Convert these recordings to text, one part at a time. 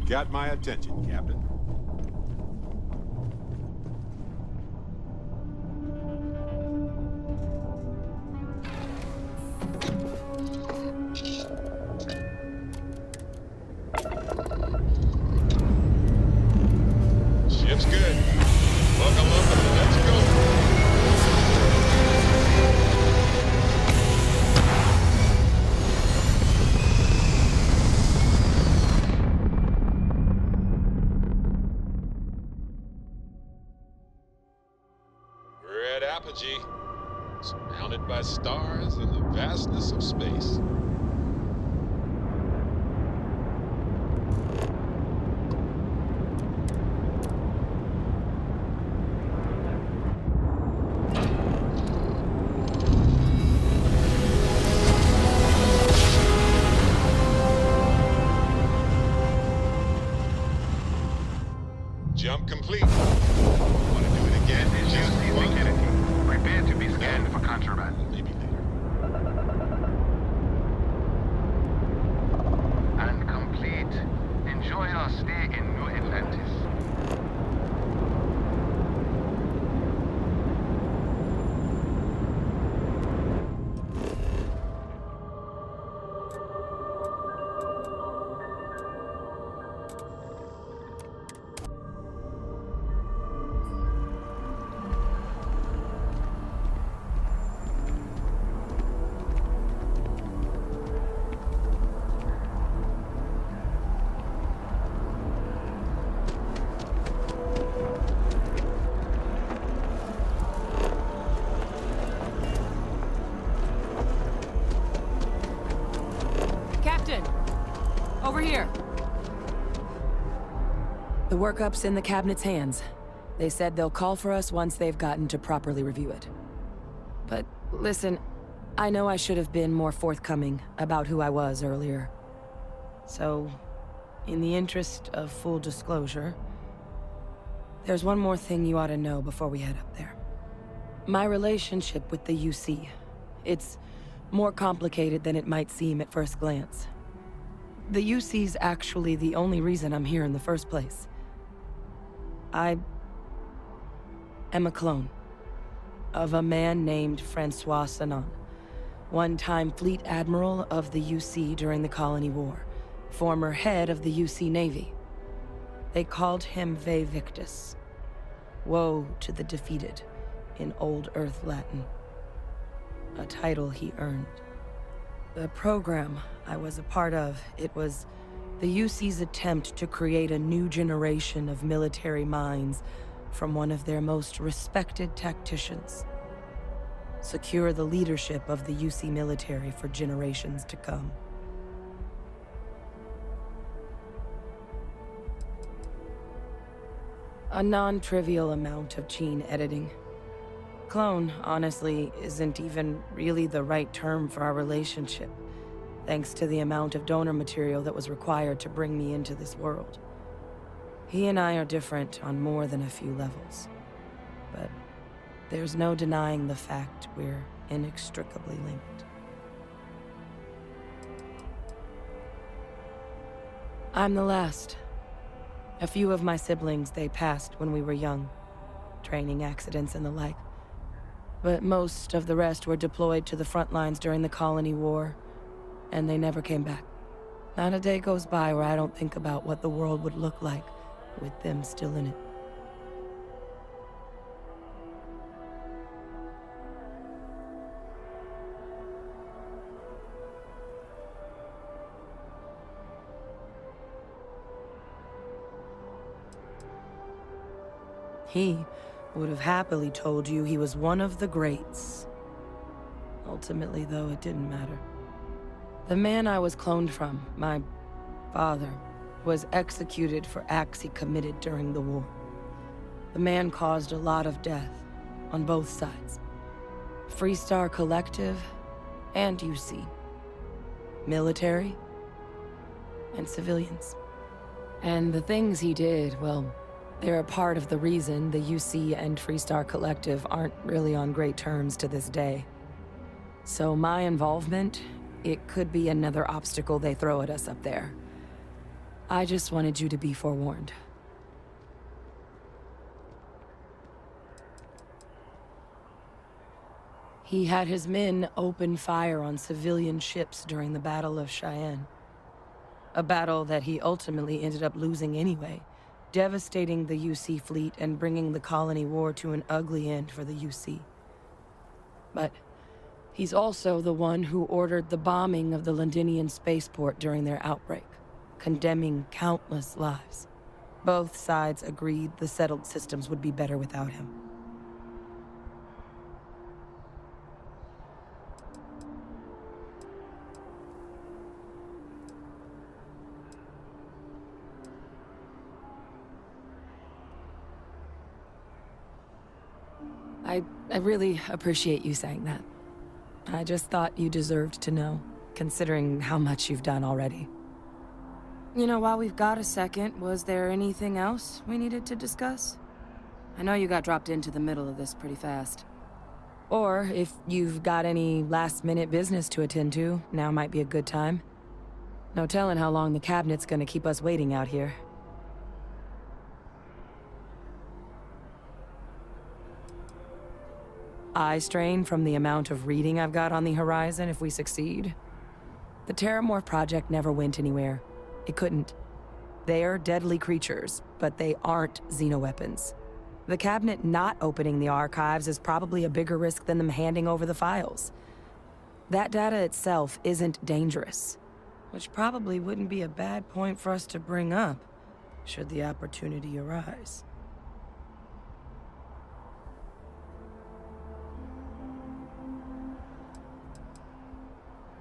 Got my attention, Captain. Ship's good. Buckle up and let's go. We're at apogee, surrounded by stars and the vastness of space. Jump complete. Want to do it again? This is Just one. Kennedy. Prepare to be scanned for contraband. Maybe later. And complete. Enjoy our stay in New Atlantis. Captain! Over here! The workup's in the cabinet's hands. They said they'll call for us once they've gotten to properly review it. But listen, I know I should have been more forthcoming about who I was earlier. So, in the interest of full disclosure, there's one more thing you ought to know before we head up there. My relationship with the UC. It's more complicated than it might seem at first glance. The UC's actually the only reason I'm here in the first place. I am a clone of a man named Francois Sanon, one-time fleet admiral of the UC during the Colony War, former head of the UC Navy. They called him Ve Victus, woe to the defeated, in Old Earth Latin, a title he earned. The program I was a part of, it was the UC's attempt to create a new generation of military minds from one of their most respected tacticians. Secure the leadership of the UC military for generations to come. A non-trivial amount of gene editing. Clone, honestly, isn't even really the right term for our relationship, thanks to the amount of donor material that was required to bring me into this world. He and I are different on more than a few levels, but there's no denying the fact we're inextricably linked. I'm the last. A few of my siblings, they passed when we were young, training accidents and the like. But most of the rest were deployed to the front lines during the Colony War, and they never came back. Not a day goes by where I don't think about what the world would look like with them still in it. He would have happily told you he was one of the greats. Ultimately, though, it didn't matter. The man I was cloned from, my father, was executed for acts he committed during the war. The man caused a lot of death on both sides. Freestar Collective and UC. Military and civilians. And the things he did, well, they're a part of the reason the UC and Freestar Collective aren't really on great terms to this day. So my involvement, it could be another obstacle they throw at us up there. I just wanted you to be forewarned. He had his men open fire on civilian ships during the Battle of Cheyenne. A battle that he ultimately ended up losing anyway, devastating the UC fleet and bringing the colony war to an ugly end for the UC. But he's also the one who ordered the bombing of the Londinian spaceport during their outbreak, condemning countless lives. Both sides agreed the settled systems would be better without him. I really appreciate you saying that. I just thought you deserved to know, considering how much you've done already. You know, while we've got a second, was there anything else we needed to discuss? I know you got dropped into the middle of this pretty fast. Or, if you've got any last-minute business to attend to, now might be a good time. No telling how long the cabinet's gonna keep us waiting out here. Eye strain from the amount of reading I've got on the horizon if we succeed. The Terrormorph project never went anywhere. It couldn't. They're deadly creatures, but they aren't xenoweapons. The cabinet not opening the archives is probably a bigger risk than them handing over the files. That data itself isn't dangerous, which probably wouldn't be a bad point for us to bring up, should the opportunity arise.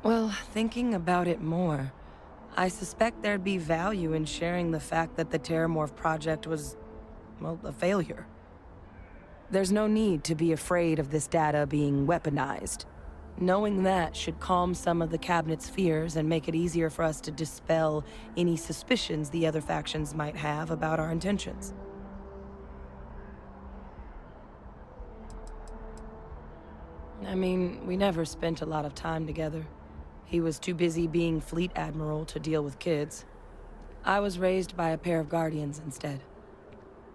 Well, thinking about it more, I suspect there'd be value in sharing the fact that the Terrormorph project was, well, a failure. There's no need to be afraid of this data being weaponized. Knowing that should calm some of the cabinet's fears and make it easier for us to dispel any suspicions the other factions might have about our intentions. I mean, we never spent a lot of time together. He was too busy being Fleet Admiral to deal with kids. I was raised by a pair of Guardians instead.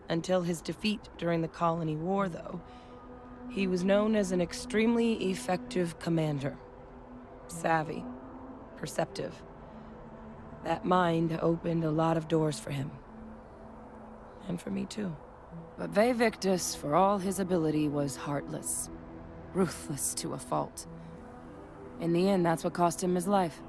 Until his defeat during the Colony War, though, he was known as an extremely effective commander. Savvy, perceptive. That mind opened a lot of doors for him. And for me too. But Ve Victus, for all his ability, was heartless. Ruthless to a fault. In the end, that's what cost him his life.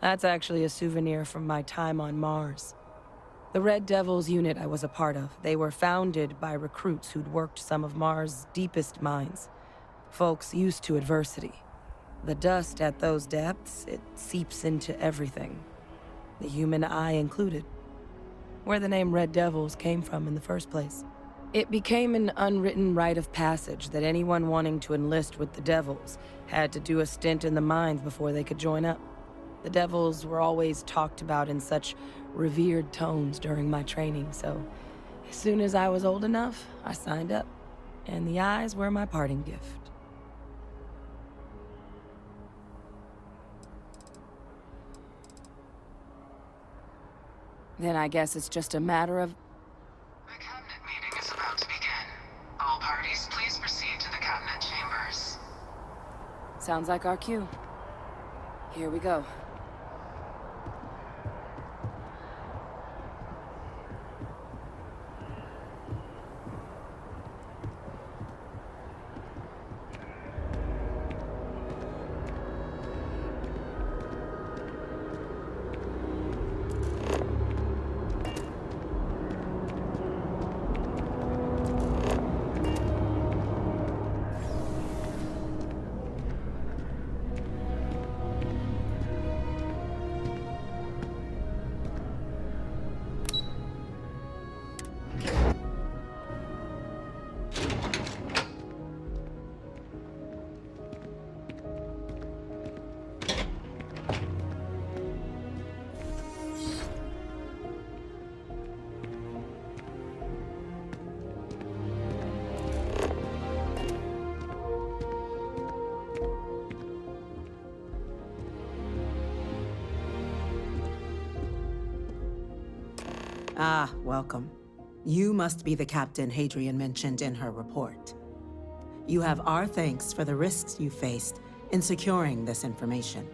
That's actually a souvenir from my time on Mars. The Red Devils unit I was a part of, they were founded by recruits who'd worked some of Mars' deepest mines. Folks used to adversity. The dust at those depths, it seeps into everything. The human eye included. Where the name Red Devils came from in the first place. It became an unwritten rite of passage that anyone wanting to enlist with the Devils had to do a stint in the mines before they could join up. The Devils were always talked about in such revered tones during my training, so as soon as I was old enough, I signed up. And the eyes were my parting gift. Then I guess it's just a matter of... The cabinet meeting is about to begin. All parties, please proceed to the cabinet chambers. Sounds like our cue. Here we go. Ah, welcome. You must be the captain Hadrian mentioned in her report. You have our thanks for the risks you faced in securing this information.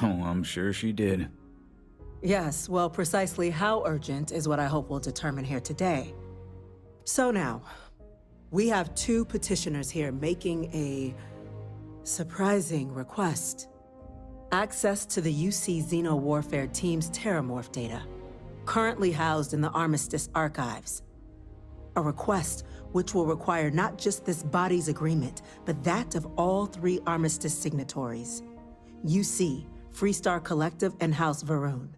Oh, I'm sure she did. Yes, well, precisely how urgent is what I hope we'll determine here today. So now, we have two petitioners here making a surprising request. Access to the UC Xeno-Warfare Team's Terrormorph data, currently housed in the Armistice archives. A request which will require not just this body's agreement, but that of all three Armistice signatories. UC, Freestar Collective, and House Varun.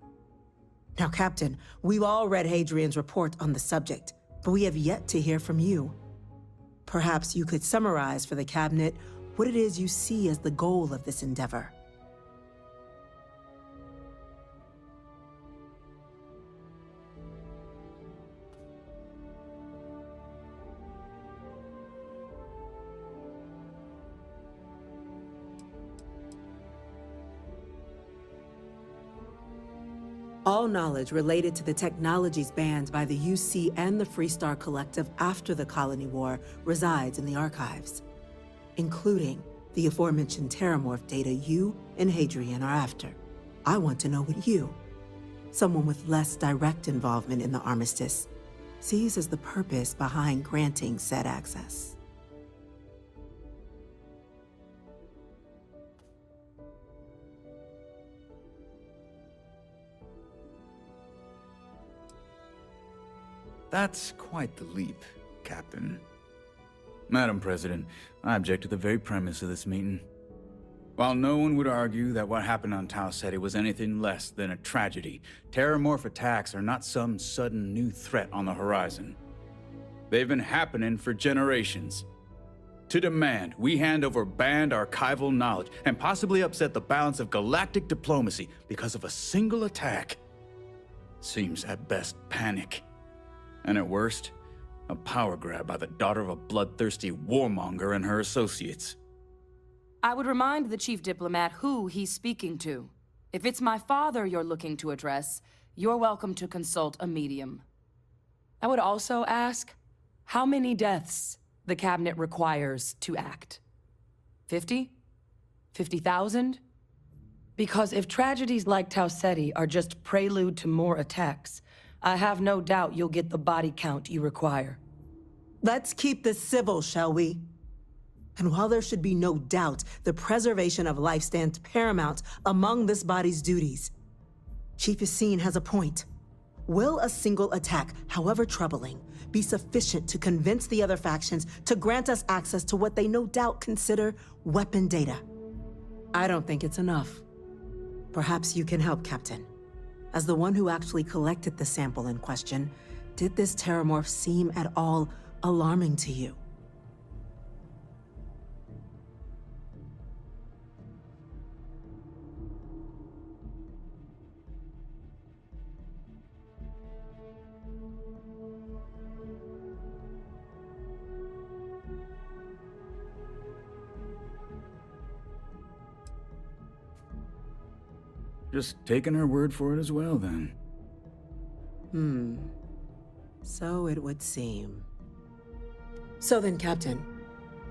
Now, Captain, we've all read Hadrian's report on the subject, but we have yet to hear from you. Perhaps you could summarize for the Cabinet what it is you see as the goal of this endeavor. All knowledge related to the technologies banned by the UC and the Freestar Collective after the Colony War resides in the archives, including the aforementioned Terrormorph data you and Hadrian are after. I want to know what you, someone with less direct involvement in the Armistice, sees as the purpose behind granting said access. That's quite the leap, Captain. Madam President, I object to the very premise of this meeting. While no one would argue that what happened on Tau Ceti was anything less than a tragedy, Terrormorph attacks are not some sudden new threat on the horizon. They've been happening for generations. To demand we hand over banned archival knowledge and possibly upset the balance of galactic diplomacy because of a single attack seems at best panic. And at worst, a power grab by the daughter of a bloodthirsty warmonger and her associates. I would remind the chief diplomat who he's speaking to. If it's my father you're looking to address, you're welcome to consult a medium. I would also ask how many deaths the Cabinet requires to act. 50? 50,000? Because if tragedies like Tau Ceti are just prelude to more attacks, I have no doubt you'll get the body count you require. Let's keep this civil, shall we? And while there should be no doubt the preservation of life stands paramount among this body's duties, Chief Yassine has a point. Will a single attack, however troubling, be sufficient to convince the other factions to grant us access to what they no doubt consider weapon data? I don't think it's enough. Perhaps you can help, Captain. As the one who actually collected the sample in question, did this Terrormorph seem at all alarming to you? Just taking her word for it as well, then. So it would seem. So then, Captain,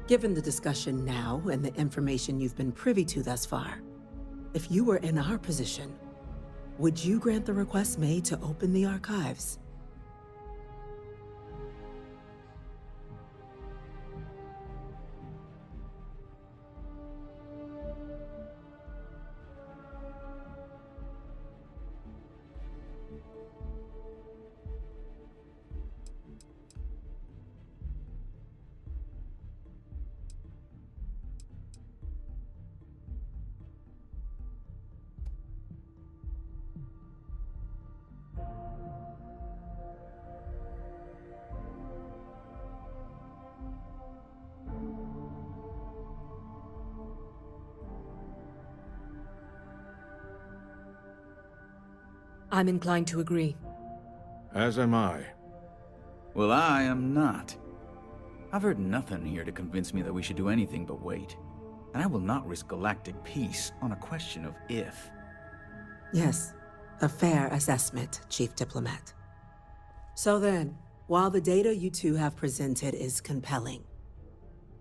given the discussion now and the information you've been privy to thus far, if you were in our position, would you grant the request made to open the archives? I'm inclined to agree. As am I. Well, I am not. I've heard nothing here to convince me that we should do anything but wait. And I will not risk galactic peace on a question of if. Yes, a fair assessment, Chief Diplomat. So then, while the data you two have presented is compelling,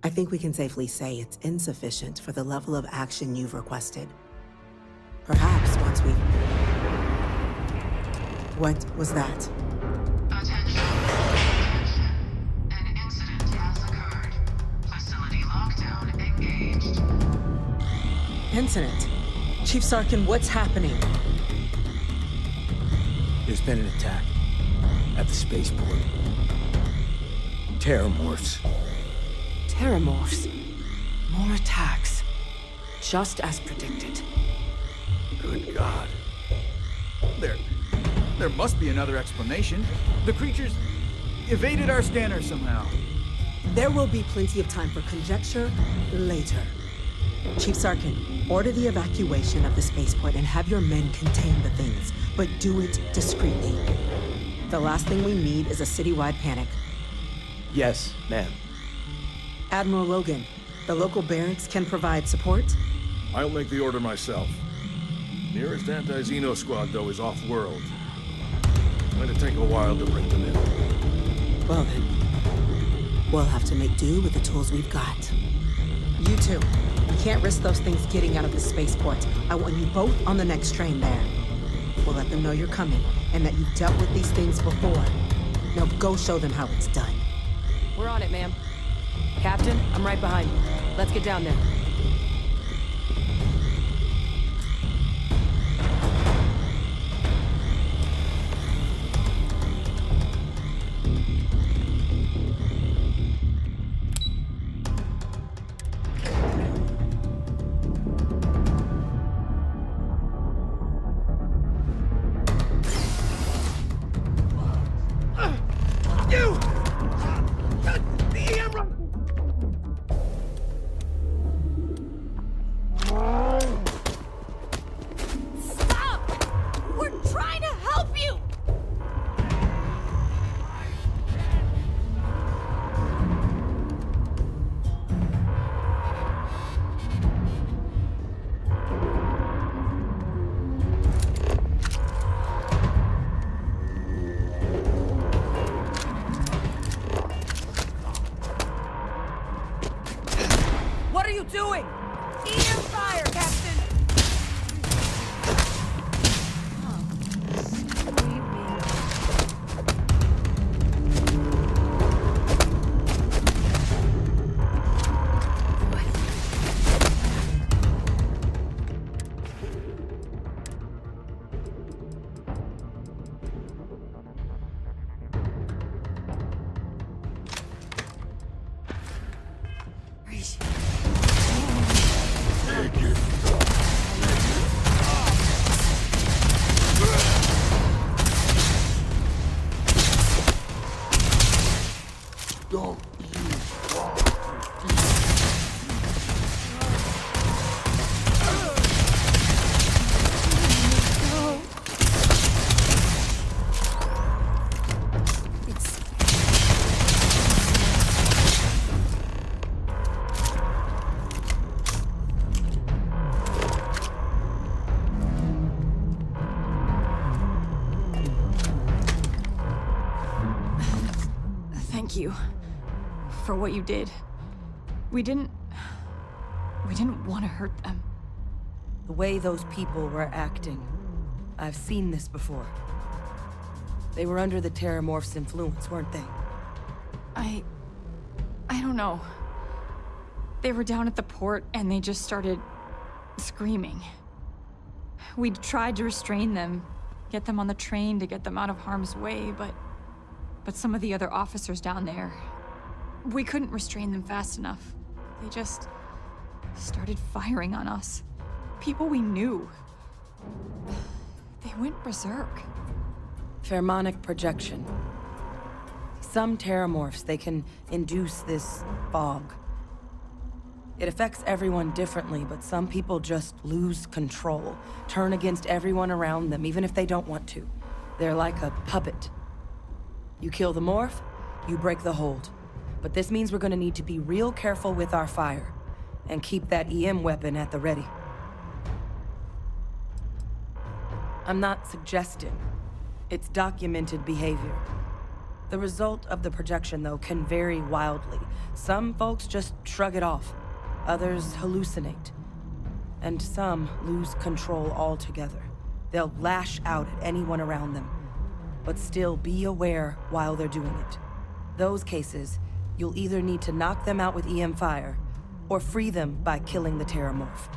I think we can safely say it's insufficient for the level of action you've requested. Perhaps once we... What was that? Attention. Attention. An incident has occurred. Facility lockdown engaged. Incident? Chief Sarkin, what's happening? There's been an attack at the spaceport. Terrormorphs. Terrormorphs. More attacks. Just as predicted. Good God. There must be another explanation. The creatures evaded our scanner somehow. There will be plenty of time for conjecture later. Chief Sarkin, order the evacuation of the spaceport and have your men contain the things, but do it discreetly. The last thing we need is a citywide panic. Yes, ma'am. Admiral Logan, the local barracks can provide support? I'll make the order myself. Nearest anti-Xeno squad, though, is off-world. Going to take a while to bring them in. Well then, we'll have to make do with the tools we've got. You two, we can't risk those things getting out of the spaceport. I want you both on the next train there. We'll let them know you're coming, and that you've dealt with these things before. Now go show them how it's done. We're on it, ma'am. Captain, I'm right behind you. Let's get down there. What are you doing? Eat your fire, Captain! Thank you for what you did. We didn't want to hurt them. The way those people were acting, I've seen this before. They were under the Terrormorph's influence, weren't they? I don't know. They were down at the port and they just started screaming. We tried to restrain them, get them on the train to get them out of harm's way, but some of the other officers down there, we couldn't restrain them fast enough. They just started firing on us. People we knew. They went berserk. Pheromonic projection. Some Terrormorphs, they can induce this fog. It affects everyone differently, but some people just lose control, turn against everyone around them, even if they don't want to. They're like a puppet. You kill the morph, you break the hold. But this means we're gonna need to be real careful with our fire. And keep that EM weapon at the ready. I'm not suggesting. It's documented behavior. The result of the projection, though, can vary wildly. Some folks just shrug it off. Others hallucinate. And some lose control altogether. They'll lash out at anyone around them, but still be aware while they're doing it. Those cases, you'll either need to knock them out with EM fire, or free them by killing the Terrormorph.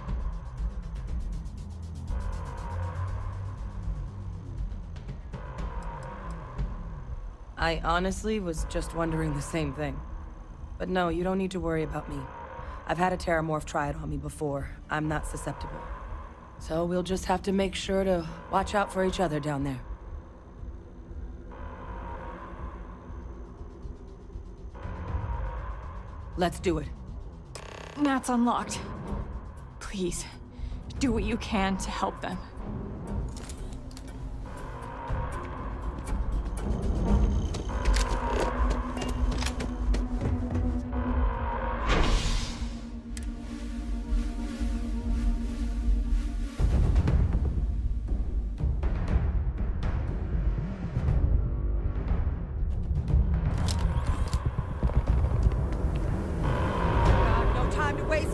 I honestly was just wondering the same thing. But no, you don't need to worry about me. I've had a Terrormorph try it on me before. I'm not susceptible. So we'll just have to make sure to watch out for each other down there. Let's do it. Matt's unlocked. Please, do what you can to help them.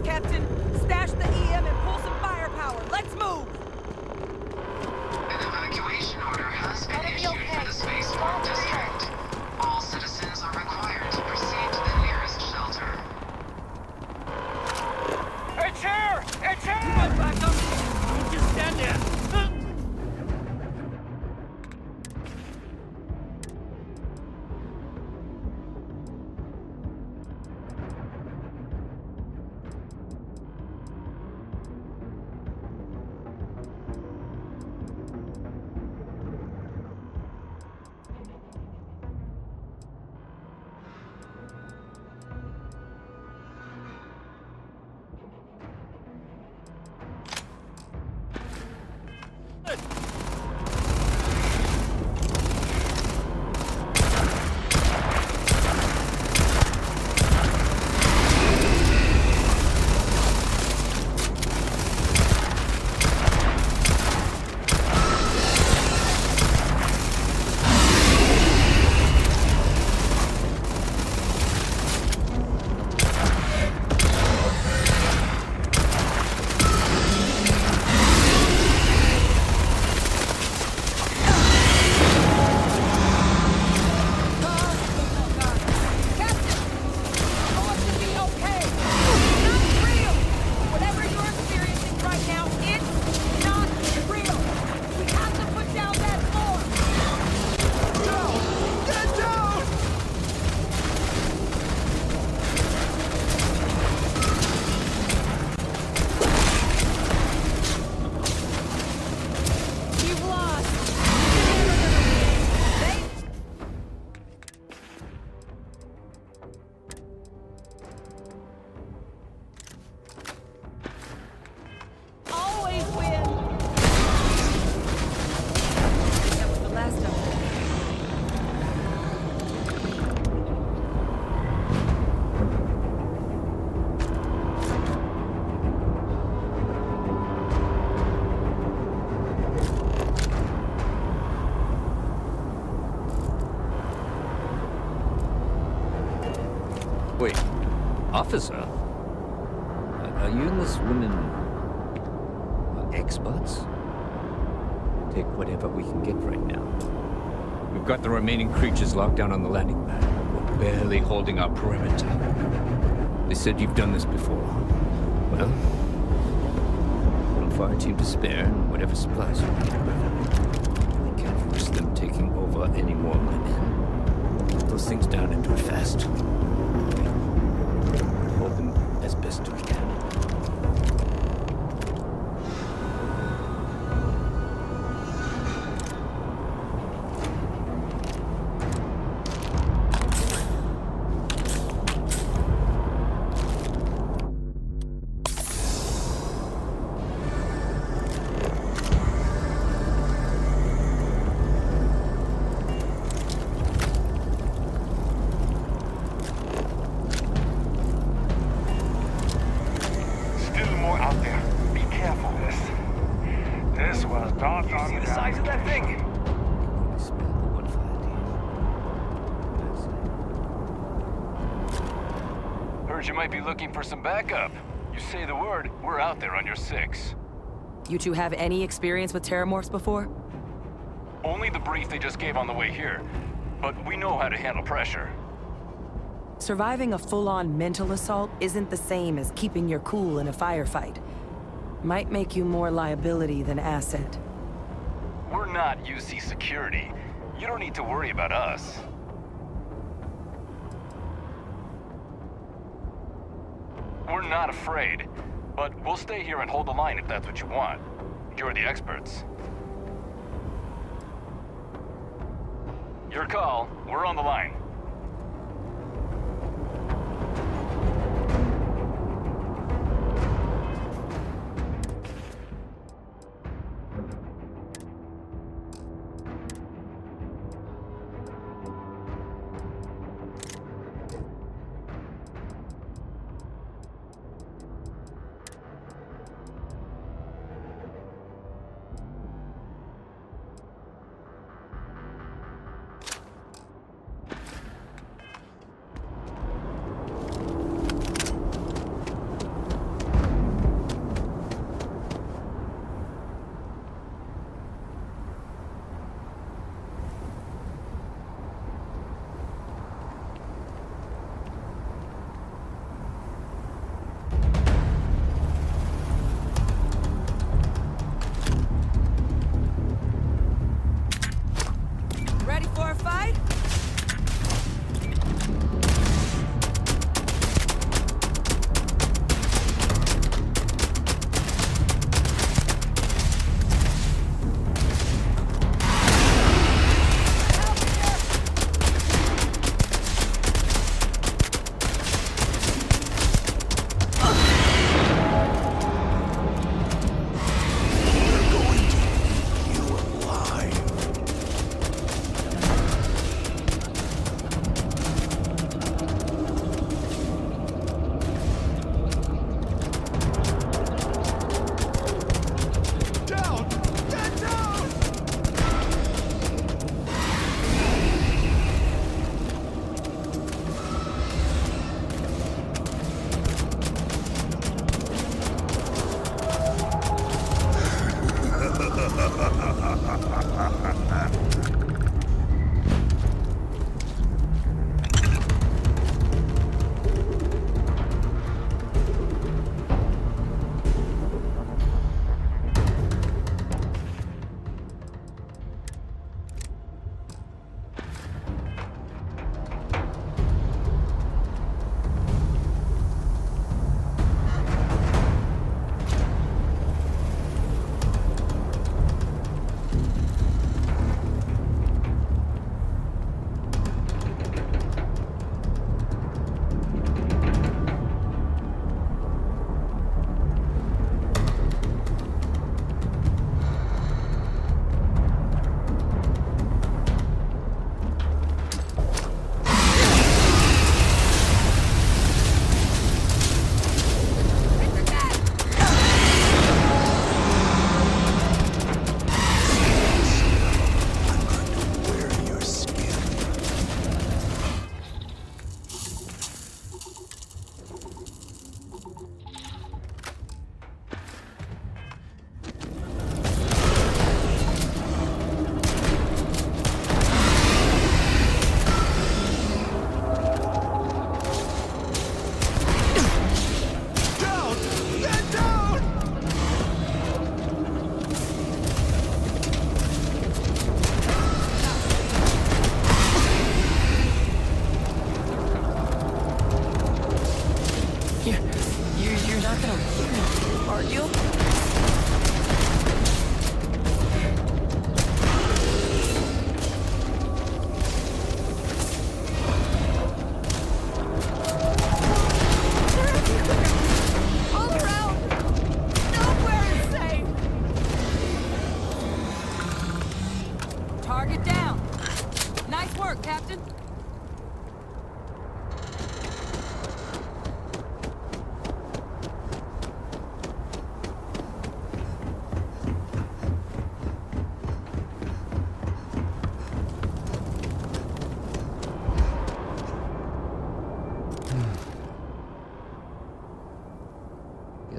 Captain, stash the EM and pull some firepower. Let's move! An evacuation order has been issued for the spaceport district. All citizens are required to proceed to the nearest shelter. It's here! It's here! Run back up! Don't just stand there! Wait, officer? Are you and this woman experts? Take whatever we can get right now. We've got the remaining creatures locked down on the landing pad. We're barely holding our perimeter. They said you've done this before. Well, we'll fire a team to spare and whatever supplies you need. We can't risk them taking over any more women. Get those things down and do it fast. Hold them as best we can. You see the size of that thing? Heard you might be looking for some backup. You say the word, we're out there on your 6. You two have any experience with Terrormorphs before? Only the brief they just gave on the way here. But we know how to handle pressure. Surviving a full-on mental assault isn't the same as keeping your cool in a firefight. Might make you more liability than asset. We're not UC security. You don't need to worry about us. We're not afraid, but we'll stay here and hold the line if that's what you want. You're the experts. Your call. We're on the line. Ready for a fight?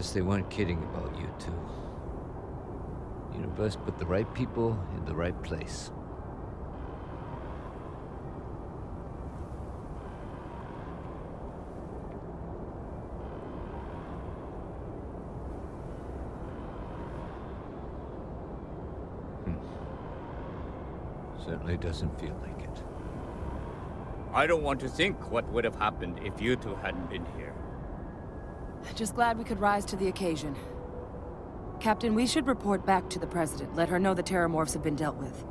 guess they weren't kidding about you two. Universe put the right people in the right place. Certainly doesn't feel like it. I don't want to think what would have happened if you two hadn't been here. Just glad we could rise to the occasion. Captain, we should report back to the President. Let her know the Terrormorphs have been dealt with.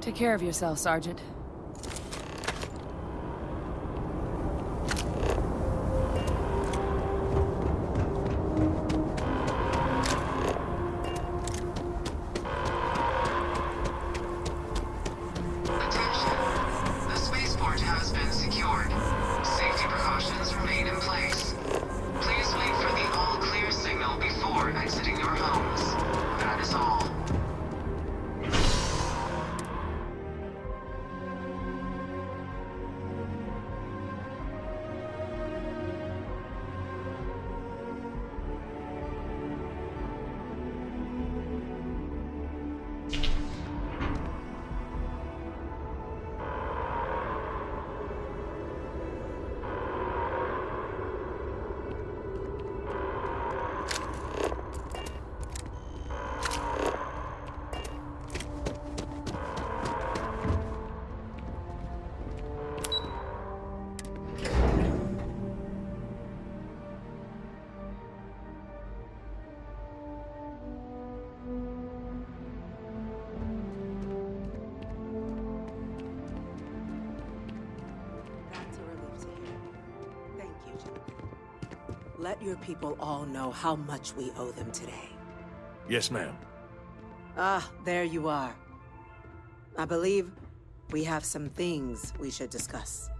Take care of yourself, Sergeant. Let your people all know how much we owe them today. Yes, ma'am. Ah, there you are. I believe we have some things we should discuss.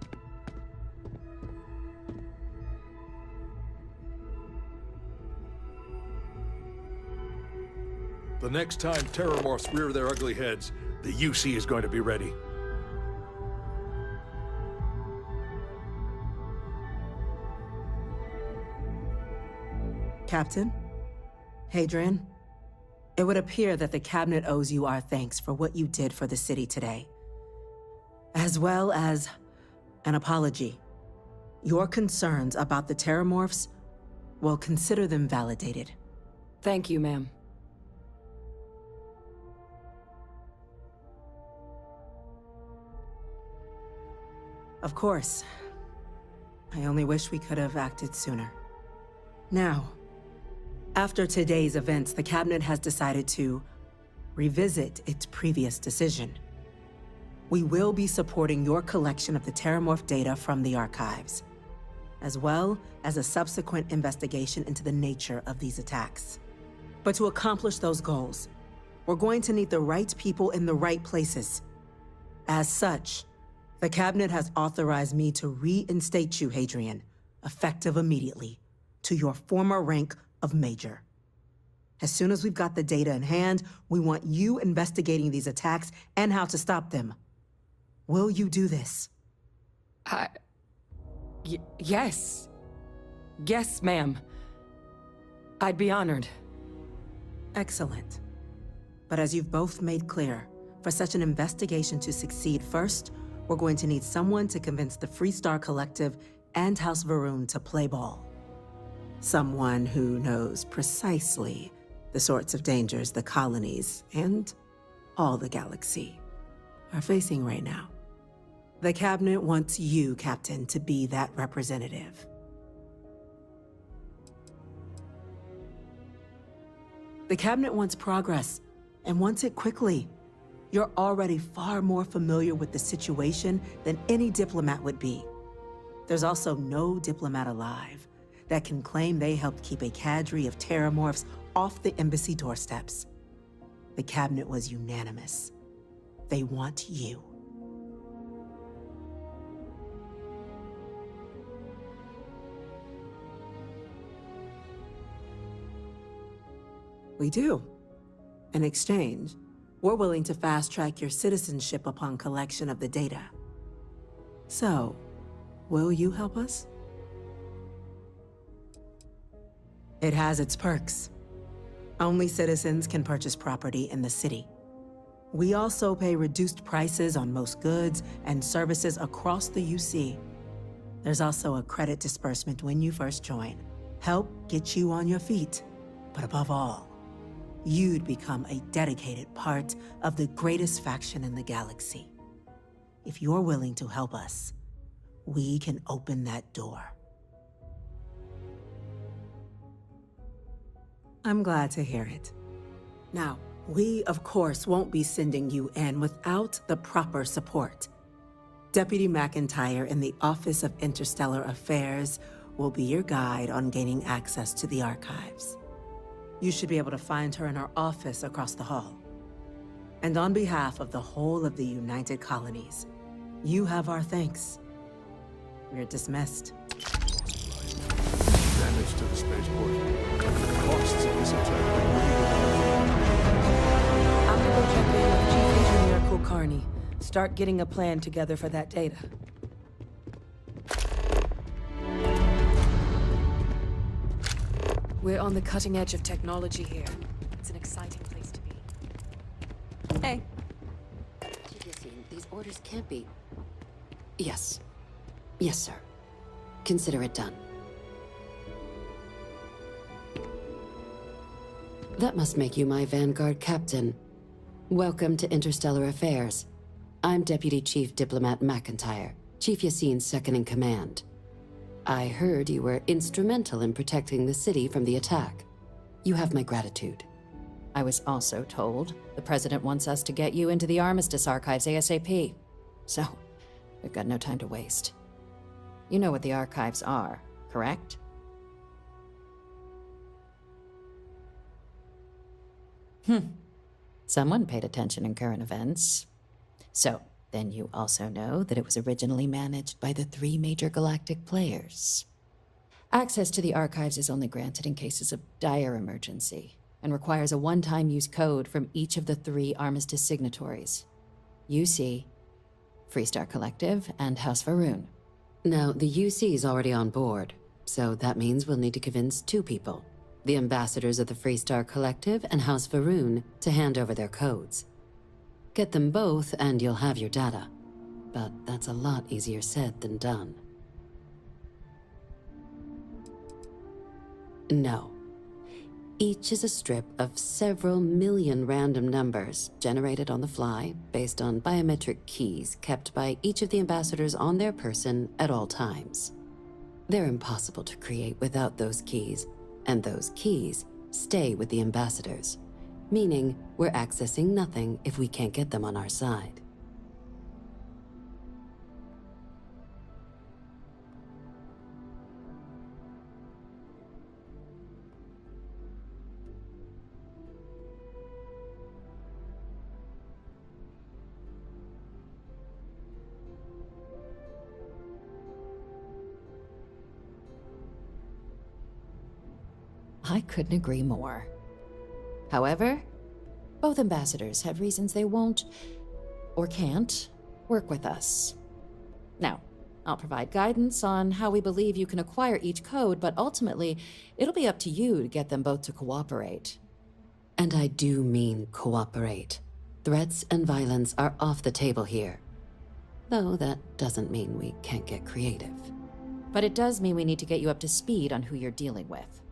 The next time Terrormorphs rear their ugly heads, the UC is going to be ready. Captain? Hadrian? It would appear that the Cabinet owes you our thanks for what you did for the city today. As well as an apology. Your concerns about the Terrormorphs, well, consider them validated. Thank you, ma'am. Of course. I only wish we could have acted sooner. Now, after today's events, the Cabinet has decided to revisit its previous decision. We will be supporting your collection of the Terrormorph data from the archives, as well as a subsequent investigation into the nature of these attacks. But to accomplish those goals, we're going to need the right people in the right places. As such, the Cabinet has authorized me to reinstate you, Hadrian, effective immediately, to your former rank of Major. As soon as we've got the data in hand, we want you investigating these attacks and how to stop them. Will you do this? Yes. Yes, ma'am. I'd be honored. Excellent. But as you've both made clear, for such an investigation to succeed, first, we're going to need someone to convince the Freestar Collective and House Varun to play ball. Someone who knows precisely the sorts of dangers the colonies and all the galaxy are facing right now. The Cabinet wants you, Captain, to be that representative. The Cabinet wants progress, and wants it quickly. You're already far more familiar with the situation than any diplomat would be. There's also no diplomat alive that can claim they helped keep a cadre of Terrormorphs off the embassy doorsteps. The Cabinet was unanimous. They want you. We do. In exchange, we're willing to fast-track your citizenship upon collection of the data. So, will you help us? It has its perks. Only citizens can purchase property in the city. We also pay reduced prices on most goods and services across the UC. There's also a credit disbursement when you first join. Help get you on your feet. But above all, you'd become a dedicated part of the greatest faction in the galaxy. If you're willing to help us, we can open that door. I'm glad to hear it. Now, we, of course, won't be sending you in without the proper support. Deputy McIntyre in the Office of Interstellar Affairs will be your guide on gaining access to the archives. You should be able to find her in her office across the hall. And on behalf of the whole of the United Colonies, you have our thanks. You're dismissed. Damage to the spaceport. Costs of this attack. I'm gonna go check in with Chief Engineer Kulkarni. Start getting a plan together for that data. We're on the cutting edge of technology here. It's an exciting place to be. Hey. These orders can't be... Yes. Yes, sir. Consider it done. That must make you my Vanguard captain. Welcome to Interstellar Affairs. I'm Deputy Chief Diplomat McIntyre, Chief Yassine's second-in-command. I heard you were instrumental in protecting the city from the attack. You have my gratitude. I was also told the President wants us to get you into the Armistice archives ASAP. So, we've got no time to waste. You know what the archives are, correct? Someone paid attention in current events. So, then you also know that it was originally managed by the 3 major galactic players. Access to the archives is only granted in cases of dire emergency, and requires a one-time use code from each of the 3 Armistice signatories. UC, Freestar Collective, and House Va'ruun. Now, the UC is already on board, so that means we'll need to convince 2 people. The ambassadors of the Freestar Collective and House Va'ruun to hand over their codes. Get them both and you'll have your data. But that's a lot easier said than done. No. Each is a strip of several million random numbers generated on the fly based on biometric keys kept by each of the ambassadors on their person at all times. They're impossible to create without those keys, and those keys stay with the ambassadors, meaning we're accessing nothing if we can't get them on our side. I couldn't agree more. However, both ambassadors have reasons they won't, or can't, work with us. Now, I'll provide guidance on how we believe you can acquire each code, but ultimately, it'll be up to you to get them both to cooperate. And I do mean cooperate. Threats and violence are off the table here. Though that doesn't mean we can't get creative. But it does mean we need to get you up to speed on who you're dealing with.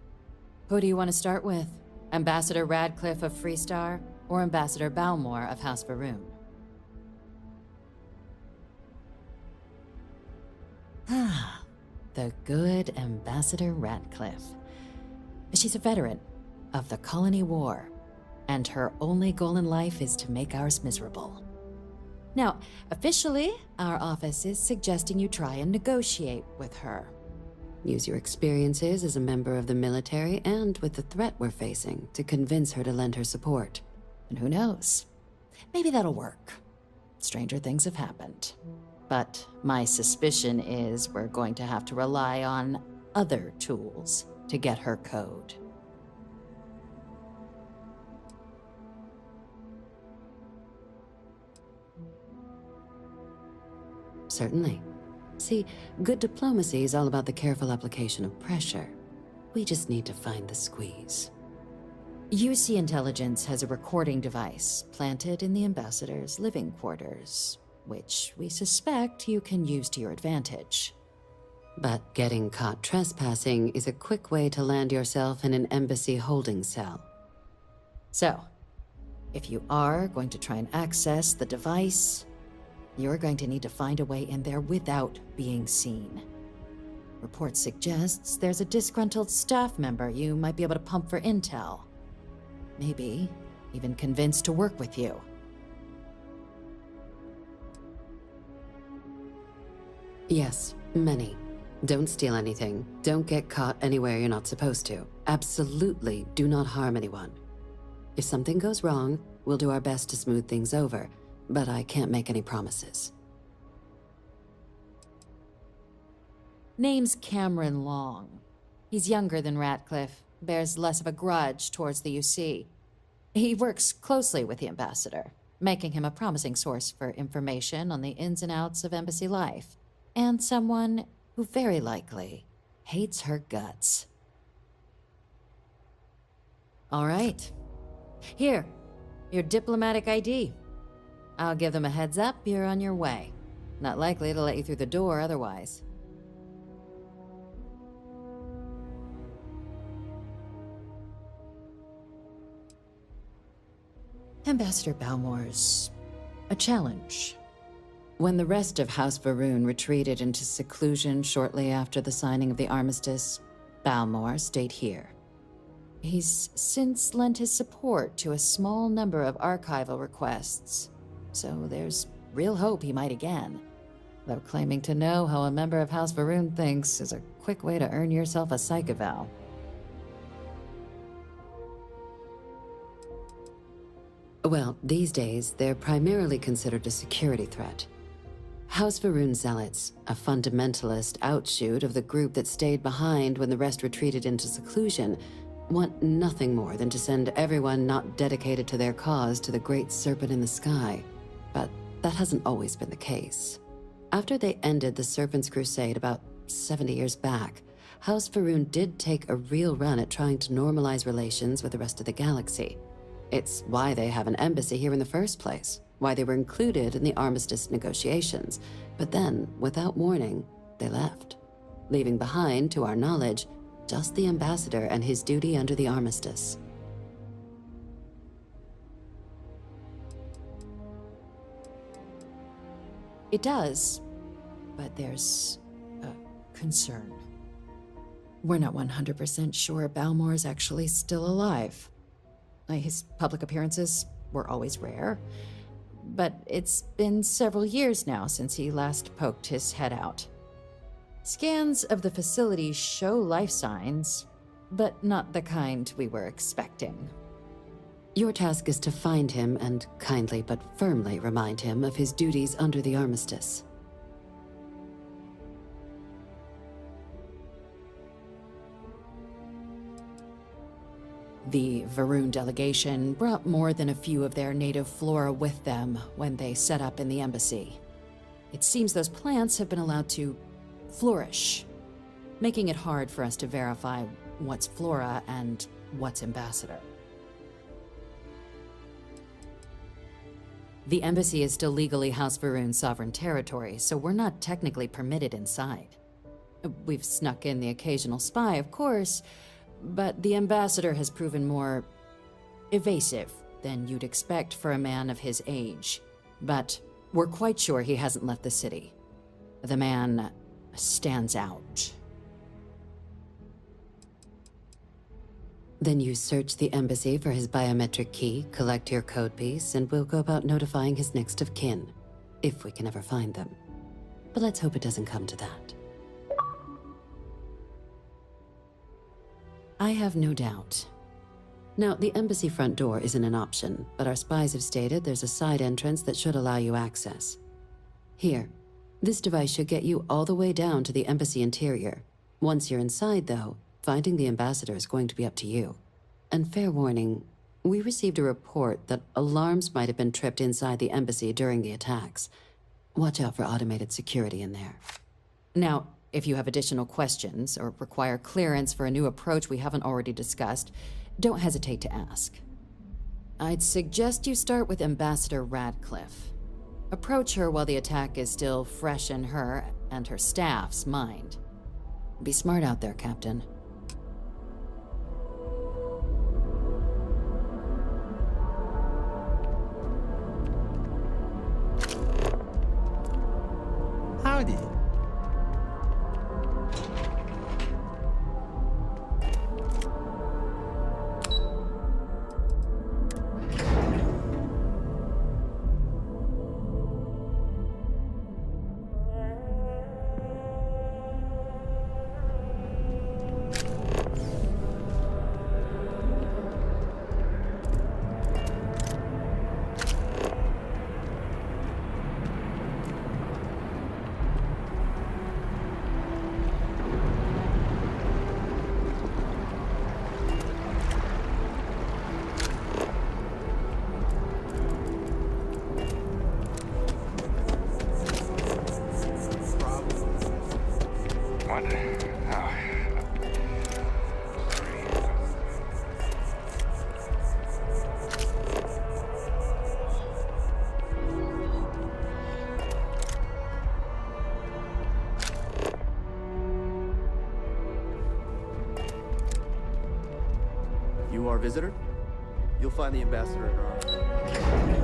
Who do you want to start with? Ambassador Radcliffe of Freestar, or Ambassador Balmore of House Va'ruun? The good Ambassador Radcliffe. She's a veteran of the Colony War, and her only goal in life is to make ours miserable. Now, officially, our office is suggesting you try and negotiate with her. Use your experiences as a member of the military and with the threat we're facing to convince her to lend her support. And who knows? Maybe that'll work. Stranger things have happened. But my suspicion is we're going to have to rely on other tools to get her code. Certainly. See, good diplomacy is all about the careful application of pressure. We just need to find the squeeze. UC Intelligence has a recording device planted in the ambassador's living quarters, which we suspect you can use to your advantage. But getting caught trespassing is a quick way to land yourself in an embassy holding cell. So, if you are going to try and access the device, you're going to need to find a way in there without being seen. Report suggests there's a disgruntled staff member you might be able to pump for intel. Maybe even convince to work with you. Yes, many. Don't steal anything. Don't get caught anywhere you're not supposed to. Absolutely do not harm anyone. If something goes wrong, we'll do our best to smooth things over, but I can't make any promises. Name's Cameron Long. He's younger than Ratcliffe, bears less of a grudge towards the UC. He works closely with the ambassador, making him a promising source for information on the ins and outs of embassy life, and someone who very likely hates her guts. All right. Here, your diplomatic ID. I'll give them a heads up you're on your way. Not likely to let you through the door otherwise. Ambassador Balmore's a challenge. When the rest of House Varun retreated into seclusion shortly after the signing of the armistice, Balmore stayed here. He's since lent his support to a small number of archival requests, so there's real hope he might again. Though claiming to know how a member of House Varun thinks is a quick way to earn yourself a psych eval. Well, these days, they're primarily considered a security threat. House Varun Zealots, a fundamentalist outshoot of the group that stayed behind when the rest retreated into seclusion, want nothing more than to send everyone not dedicated to their cause to the great serpent in the sky. But that hasn't always been the case. After they ended the Serpent's Crusade about 70 years back, House Varun did take a real run at trying to normalize relations with the rest of the galaxy. It's why they have an embassy here in the first place, why they were included in the armistice negotiations. But then, without warning, they left, leaving behind, to our knowledge, just the ambassador and his duty under the armistice. It does, but there's a concern. We're not 100% sure Balmore's actually still alive. His public appearances were always rare, but it's been several years now since he last poked his head out. Scans of the facility show life signs, but not the kind we were expecting. Your task is to find him and kindly but firmly remind him of his duties under the armistice. The Varun delegation brought more than a few of their native flora with them when they set up in the embassy. It seems those plants have been allowed to flourish, making it hard for us to verify what's flora and what's ambassador. The embassy is still legally House Varun sovereign territory, so we're not technically permitted inside. We've snuck in the occasional spy, of course, but the ambassador has proven more evasive than you'd expect for a man of his age. But we're quite sure he hasn't left the city. The man stands out. Then you search the embassy for his biometric key, collect your code piece, and we'll go about notifying his next of kin, if we can ever find them. But let's hope it doesn't come to that. I have no doubt. Now, the embassy front door isn't an option, but our spies have stated there's a side entrance that should allow you access. Here, this device should get you all the way down to the embassy interior. Once you're inside, though, finding the ambassador is going to be up to you. And fair warning, we received a report that alarms might have been tripped inside the embassy during the attacks. Watch out for automated security in there. Now, If you have additional questions or require clearance for a new approach we haven't already discussed, don't hesitate to ask. I'd suggest you start with Ambassador Radcliffe. Approach her while the attack is still fresh in her and her staff's mind. Be smart out there, Captain. Howdy. You are a visitor? You'll find the ambassador at our office.